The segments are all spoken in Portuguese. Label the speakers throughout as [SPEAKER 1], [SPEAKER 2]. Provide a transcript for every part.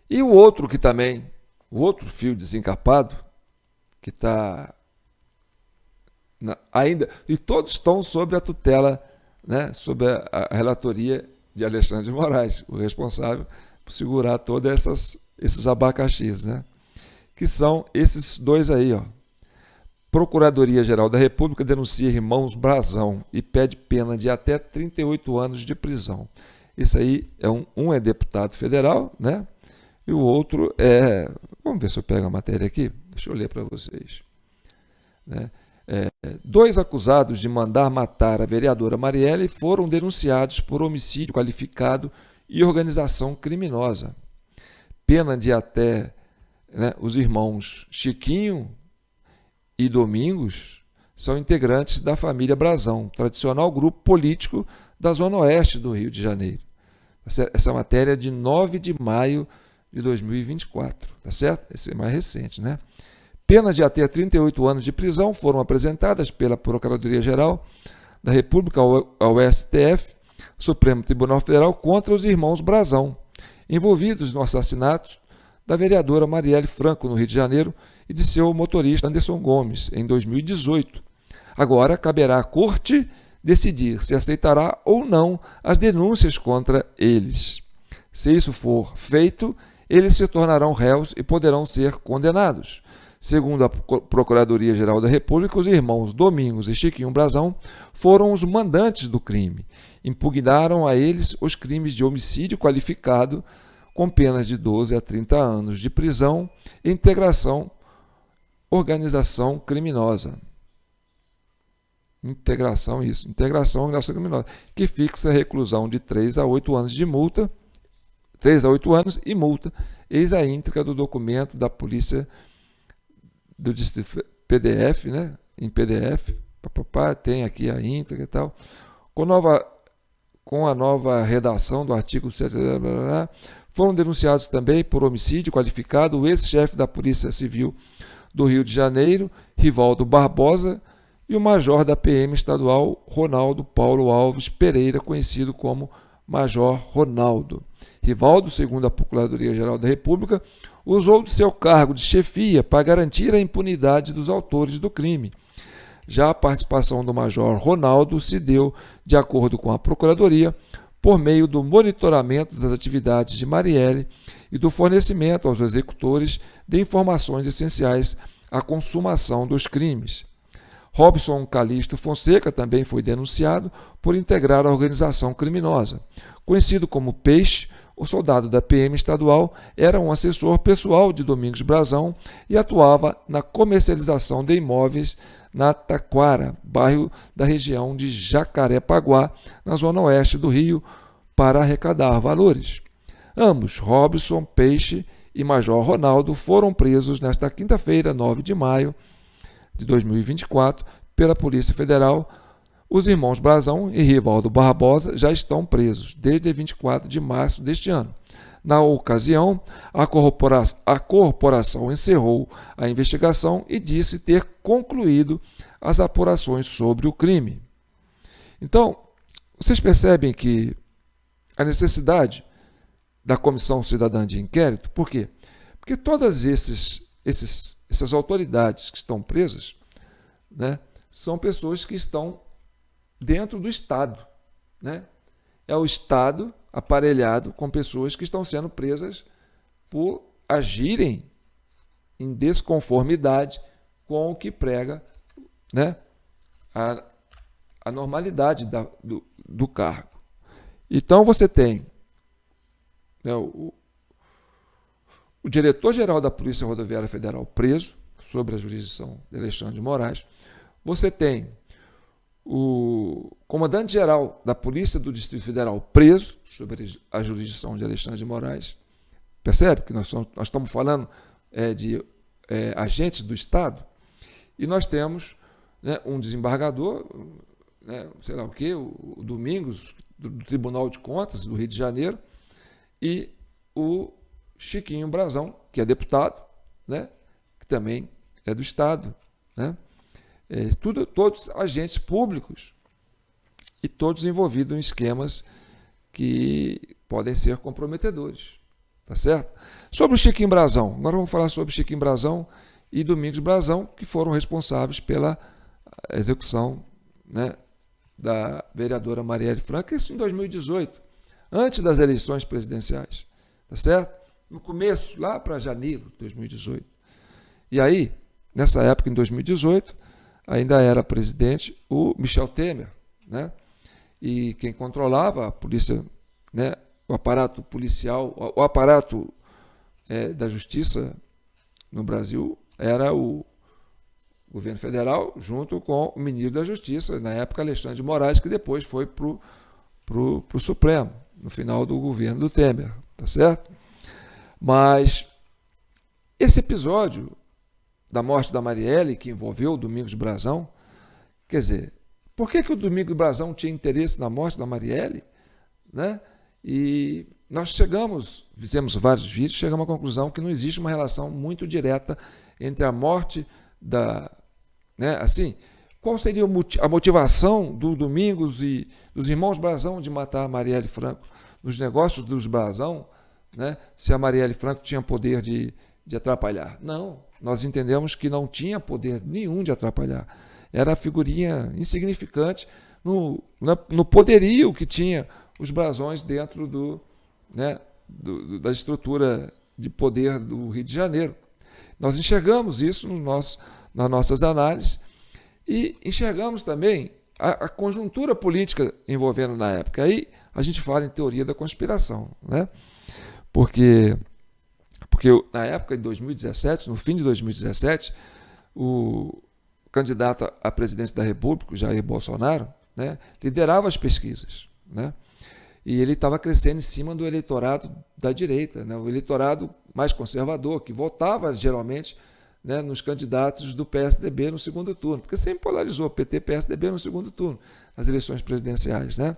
[SPEAKER 1] E o outro que também, o outro fio desencapado, que está ainda, e todos estão sob a tutela, né, sob a relatoria de Alexandre de Moraes, o responsável por segurar todos esses abacaxis, né, que são esses dois aí, ó. Procuradoria-Geral da República denuncia irmãos Brazão e pede pena de até 38 anos de prisão. Esse aí é um é deputado federal, né? E o outro é... Vamos ver se eu pego a matéria aqui. Deixa eu ler para vocês. Né? Dois acusados de mandar matar a vereadora Marielle foram denunciados por homicídio qualificado e organização criminosa. Pena de até... Né, os irmãos Chiquinho e Domingos são integrantes da família Brazão, tradicional grupo político da Zona Oeste do Rio de Janeiro. Essa matéria é de 9 de maio de 2024, tá certo? Esse é mais recente, né? Penas de até 38 anos de prisão foram apresentadas pela Procuradoria-Geral da República ao STF, Supremo Tribunal Federal, contra os irmãos Brazão, envolvidos no assassinato da vereadora Marielle Franco, no Rio de Janeiro, e de seu motorista Anderson Gomes, em 2018. Agora caberá à Corte decidir se aceitará ou não as denúncias contra eles. Se isso for feito, eles se tornarão réus e poderão ser condenados. Segundo a Procuradoria-Geral da República, os irmãos Domingos e Chiquinho Brazão foram os mandantes do crime. Impugnaram a eles os crimes de homicídio qualificado, com penas de 12 a 30 anos de prisão e organização criminosa, integração criminosa, que fixa reclusão de 3 a 8 anos de multa, 3 a 8 anos e multa. Eis a íntegra do documento da Polícia do Distrito PDF, né? Em PDF, tem aqui a íntegra e tal, com a nova redação do artigo 7, foram denunciados também por homicídio qualificado o ex-chefe da Polícia Civil do Rio de Janeiro, Rivaldo Barbosa, e o major da PM estadual, Ronaldo Paulo Alves Pereira, conhecido como Major Ronaldo. Rivaldo, segundo a Procuradoria-Geral da República, usou do seu cargo de chefia para garantir a impunidade dos autores do crime. Já a participação do Major Ronaldo se deu, de acordo com a Procuradoria, por meio do monitoramento das atividades de Marielle e do fornecimento aos executores de informações essenciais à consumação dos crimes. Robson Calixto Fonseca também foi denunciado por integrar a organização criminosa. Conhecido como Peixe, o soldado da PM estadual era um assessor pessoal de Domingos Brazão e atuava na comercialização de imóveis na Taquara, bairro da região de Jacarepaguá, na zona oeste do Rio, para arrecadar valores. Ambos, Robson Peixe e Major Ronaldo, foram presos nesta quinta-feira, 9 de maio de 2024, pela Polícia Federal. Os irmãos Brazão e Rivaldo Barbosa já estão presos desde 24 de março deste ano. Na ocasião, a corporação encerrou a investigação e disse ter concluído as apurações sobre o crime. Então, vocês percebem que a necessidade da Comissão Cidadã de Inquérito, por quê? Porque todas essas autoridades que estão presas, né, são pessoas que estão dentro do Estado, né? É o Estado aparelhado com pessoas que estão sendo presas por agirem em desconformidade com o que prega, né, a normalidade do cargo. Então você tem, né, o diretor-geral da Polícia Rodoviária Federal preso, sob a jurisdição de Alexandre de Moraes. Você tem o comandante-geral da Polícia do Distrito Federal preso, sob a jurisdição de Alexandre de Moraes. Percebe que nós estamos falando de agentes do Estado? E nós temos, né, um desembargador, né, sei lá o quê, o Domingos, do Tribunal de Contas do Rio de Janeiro, e o Chiquinho Brazão, que é deputado, né, que também é do Estado, né? Todos agentes públicos e todos envolvidos em esquemas que podem ser comprometedores, tá certo? Sobre o Chiquinho Brazão, agora vamos falar sobre Chiquinho Brazão e Domingos Brazão, que foram responsáveis pela execução, né, da vereadora Marielle Franco, isso em 2018, antes das eleições presidenciais, tá certo? No começo, lá para janeiro de 2018. E aí, nessa época, em 2018, ainda era presidente o Michel Temer, né? E quem controlava a polícia, né, o aparato policial, o aparato da justiça no Brasil era o governo federal, junto com o ministro da Justiça, na época Alexandre de Moraes, que depois foi para o Supremo, no final do governo do Temer, tá certo? Mas esse episódio da morte da Marielle, que envolveu o Domingos Brazão, quer dizer, por que o Domingos Brazão tinha interesse na morte da Marielle, né? E nós fizemos vários vídeos, chegamos à conclusão que não existe uma relação muito direta entre a morte né, assim, qual seria a motivação do Domingos e dos irmãos Brazão de matar a Marielle Franco? Nos negócios dos Brazão, né, se a Marielle Franco tinha poder de atrapalhar. Não, nós entendemos que não tinha poder nenhum de atrapalhar. Era a figurinha insignificante no poderio que tinha os Brazões dentro né, da estrutura de poder do Rio de Janeiro. Nós enxergamos isso nas nossas análises e enxergamos também a conjuntura política envolvendo na época. Aí a gente fala em teoria da conspiração, né? Porque na época de 2017, no fim de 2017, o candidato à presidência da República, Jair Bolsonaro, né, liderava as pesquisas, né? E ele estava crescendo em cima do eleitorado da direita, né, o eleitorado mais conservador, que votava geralmente, né, nos candidatos do PSDB no segundo turno, porque sempre polarizou PT e PSDB no segundo turno, nas eleições presidenciais, né?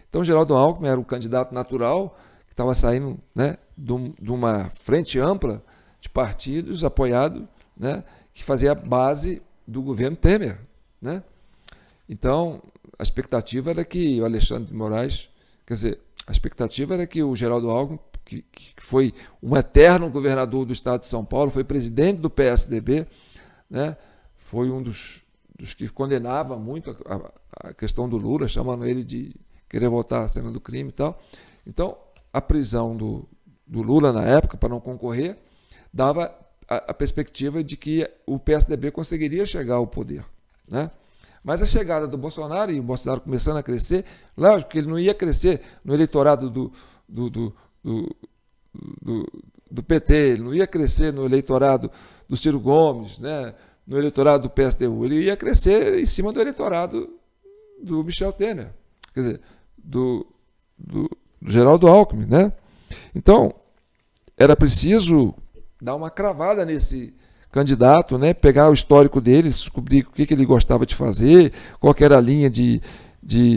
[SPEAKER 1] Então, Geraldo Alckmin era o candidato natural, que estava saindo, né, de uma frente ampla de partidos apoiado, né, que fazia a base do governo Temer, né? Então, a expectativa era que o Alexandre de Moraes, quer dizer, a expectativa era que o Geraldo Alckmin, que foi um eterno governador do estado de São Paulo, foi presidente do PSDB, né, foi um dos que condenava muito a questão do Lula, chamando ele de querer voltar à cena do crime e tal. Então, a prisão do Lula na época, para não concorrer, dava a perspectiva de que o PSDB conseguiria chegar ao poder, né? Mas a chegada do Bolsonaro, e o Bolsonaro começando a crescer, lógico que ele não ia crescer no eleitorado do PT, ele não ia crescer no eleitorado do Ciro Gomes, né, no eleitorado do PSTU, ele ia crescer em cima do eleitorado do Michel Temer, quer dizer, do Geraldo Alckmin, né? Então, era preciso dar uma cravada nesse candidato, né? Pegar o histórico dele, descobrir o que ele gostava de fazer, qual que era a linha de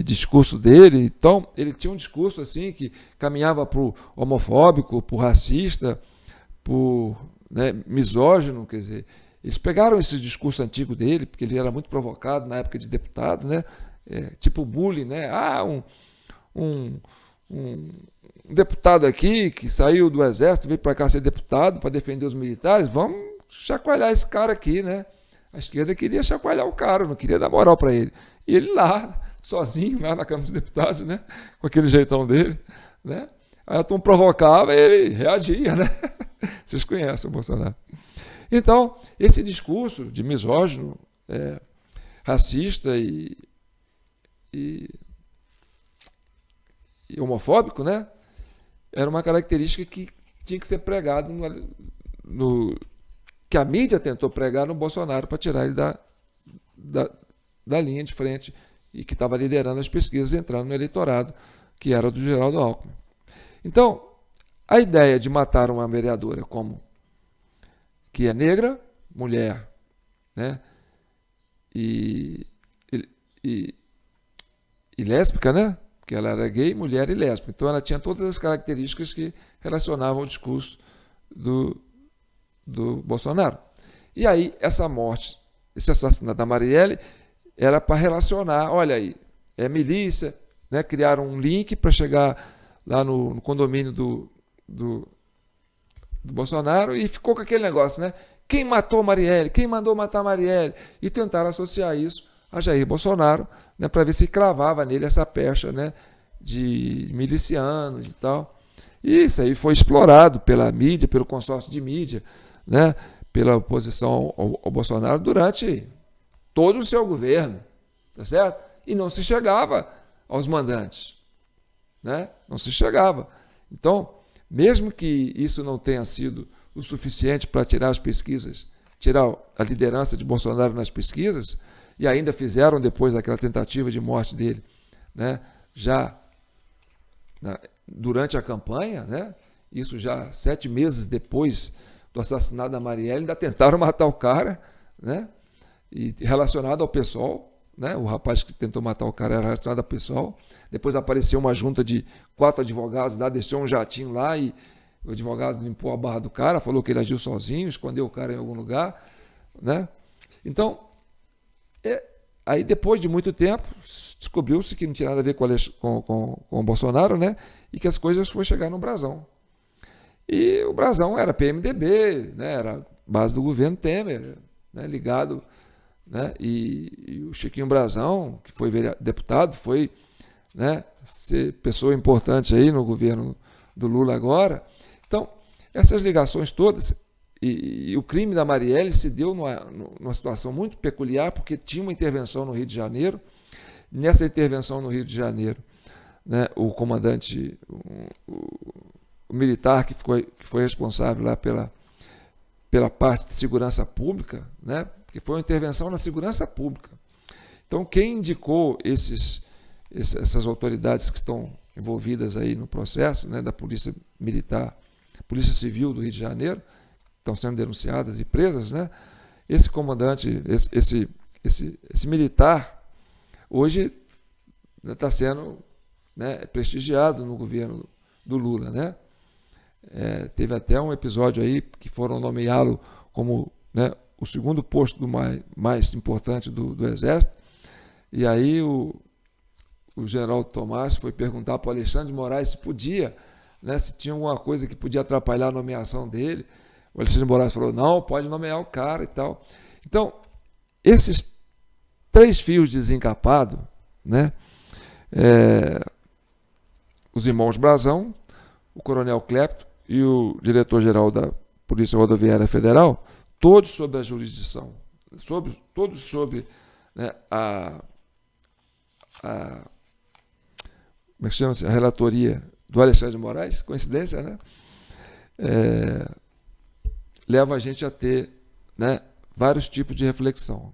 [SPEAKER 1] discurso dele. Então, ele tinha um discurso assim que caminhava para o homofóbico, para o racista, para o, né, misógino, quer dizer, eles pegaram esse discurso antigo dele, porque ele era muito provocado na época de deputado, né? Tipo bullying, né? Um deputado aqui que saiu do exército, veio para cá ser deputado para defender os militares, vamos chacoalhar esse cara aqui, né? A esquerda queria chacoalhar o cara, não queria dar moral para ele. E ele lá, sozinho, lá na Câmara dos Deputados, né? Com aquele jeitão dele, né? Aí a turma provocava e ele reagia, né? Vocês conhecem o Bolsonaro. Então, esse discurso de misógino, racista e homofóbico, né? Era uma característica que tinha que ser pregado que a mídia tentou pregar no Bolsonaro para tirar ele da linha de frente e que estava liderando as pesquisas, entrando no eleitorado, que era do Geraldo Alckmin. Então, a ideia de matar uma vereadora que é negra, mulher, né, e lésbica, né? Porque ela era gay, mulher e lésbica. Então ela tinha todas as características que relacionavam o discurso do Bolsonaro. E aí, essa morte, esse assassinato da Marielle, era para relacionar, olha aí, milícia, né? Criaram um link para chegar lá no condomínio do Bolsonaro e ficou com aquele negócio, né? Quem matou Marielle? Quem mandou matar Marielle? E tentaram associar isso a Jair Bolsonaro, né, para ver se cravava nele essa pecha, né, de miliciano e tal. E isso aí foi explorado pela mídia, pelo consórcio de mídia, né, pela oposição ao Bolsonaro durante todo o seu governo, tá certo? E não se chegava aos mandantes, né? Não se chegava. Então, mesmo que isso não tenha sido o suficiente para tirar as pesquisas, tirar a liderança de Bolsonaro nas pesquisas, e ainda fizeram depois daquela tentativa de morte dele, né, já durante a campanha, né, isso já 7 meses depois do assassinato da Marielle, ainda tentaram matar o cara, né, e relacionado ao PSOL, né, o rapaz que tentou matar o cara era relacionado ao PSOL. Depois apareceu uma junta de 4 advogados lá, deixou um jatinho lá e o advogado limpou a barra do cara, falou que ele agiu sozinho, escondeu o cara em algum lugar, né? Então, aí depois de muito tempo, descobriu-se que não tinha nada a ver com o Bolsonaro, né? E que as coisas foram chegar no Brasão. E o Brasão era PMDB, né? Era base do governo Temer, né? Ligado, né? E o Chiquinho Brasão, que foi deputado, foi, né, ser pessoa importante aí no governo do Lula agora. Então, essas ligações todas, e o crime da Marielle se deu numa situação muito peculiar, porque tinha uma intervenção no Rio de Janeiro. Nessa intervenção no Rio de Janeiro, né, o comandante, o militar que foi responsável lá pela parte de segurança pública, né, porque foi uma intervenção na segurança pública. Então, quem indicou essas autoridades que estão envolvidas aí no processo, né, da Polícia Militar, Polícia Civil do Rio de Janeiro, estão sendo denunciadas e presas, né? Esse comandante, esse militar, hoje está sendo, né, prestigiado no governo do Lula, né? Teve até um episódio aí que foram nomeá-lo como, né, o segundo posto mais importante do Exército, e aí o general Tomás foi perguntar para o Alexandre de Moraes se podia, né, se tinha alguma coisa que podia atrapalhar a nomeação dele. O Alexandre de Moraes falou, não, pode nomear o cara e tal. Então, esses 3 fios desencapados, né, os irmãos Brazão, o coronel Clepto e o diretor-geral da Polícia Rodoviária Federal, todos sob a jurisdição, todos sob, né, como é que chama-se? A relatoria do Alexandre de Moraes, coincidência, né? Leva a gente a ter, né, vários tipos de reflexão.